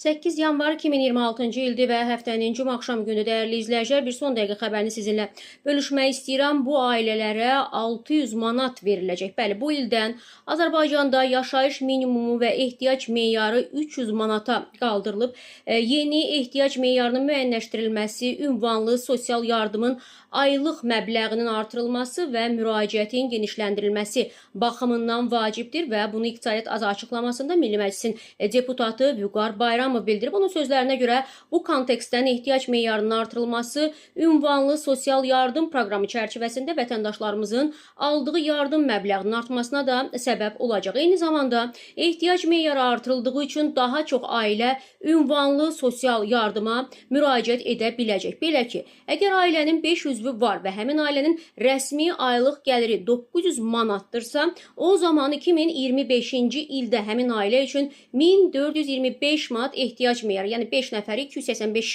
8 yanvar 2026-cı ildir və həftənin cümə axşam günü dəyərli izləyicilər, bir son dəqiqə xəbərini sizinlə bölüşmək istəyirəm. Bu ailələrə 600 manat veriləcək. Bəli, bu ildən Azərbaycanda yaşayış minimumu və ehtiyac meyarı 300 manata qaldırılıb. Yeni ehtiyac meyarının müəyyənləşdirilməsi, ünvanlı sosial yardımın aylıq məbləğinin artırılması və müraciətin genişləndirilməsi baxımından vacibdir və bunu İqtisadiyyat açıqlamasında Milli Məclisin deputatı Vüqar Bayramov bildirib. Onun sözlərinə görə bu kontekstdən ehtiyac meyarının artırılması ünvanlı sosial yardım proqramı çərçivəsində vətəndaşlarımızın aldığı yardım məbləğinin artmasına da səbəb olacaq. Eyni zamanda ehtiyac meyarı artırıldığı üçün daha çox ailə ünvanlı sosial yardıma müraciət edə biləcək. Belə ki, əgər ailənin 5 üzvü var və həmin ailənin rəsmi aylıq gəliri 900 manattırsa, o zaman 2025-ci ildə həmin ailə üçün 1425 manat ehtiyac meyarı, yəni 5 nəfəri 285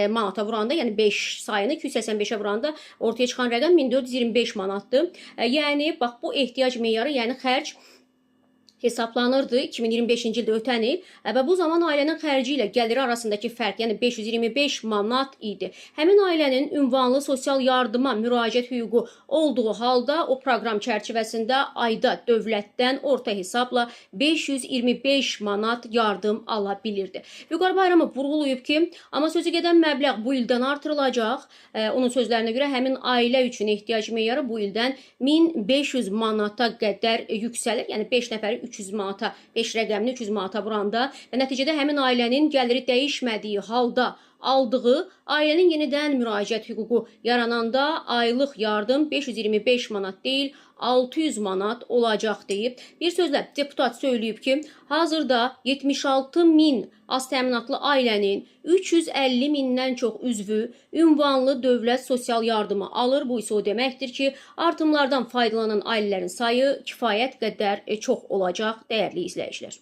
manata vuranda, yəni 5 sayını 285-ə vuranda ortaya çıxan rəqəm 1425 manatdır. Yəni, bax, bu ehtiyac meyarı, yəni xərc hesablanırdı 2025-ci ildə ötən il və bu zaman ailənin xərci ilə gəliri arasındakı fərq, yəni 525 manat idi. Həmin ailənin ünvanlı sosial yardıma müraciət hüququ olduğu halda o proqram çərçivəsində ayda dövlətdən orta hesabla 525 manat yardım ala bilirdi. Vüqar Bayramov vurğulayıb ki, amma sözü gedən məbləğ bu ildən artırılacaq. Onun sözlərinə görə həmin ailə üçün ehtiyac meyarı bu ildən 1500 manata qədər yüksəlir. Yəni 5 nəfəri 300 manata, 5 rəqəmini 300 manata vuranda və nəticədə həmin ailənin gəliri dəyişmədiyi halda aldığı ailənin yenidən müraciət hüququ yarananda aylıq yardım 525 manat deyil, 600 manat olacaq deyib. Bir sözlə deputat söyləyib ki, hazırda 76 min az təminatlı ailənin 350 mindən çox üzvü ünvanlı dövlət sosial yardımı alır. Bu isə o deməkdir ki, artımlardan faydalanan ailələrin sayı kifayət qədər çox olacaq, dəyərli izləyicilər.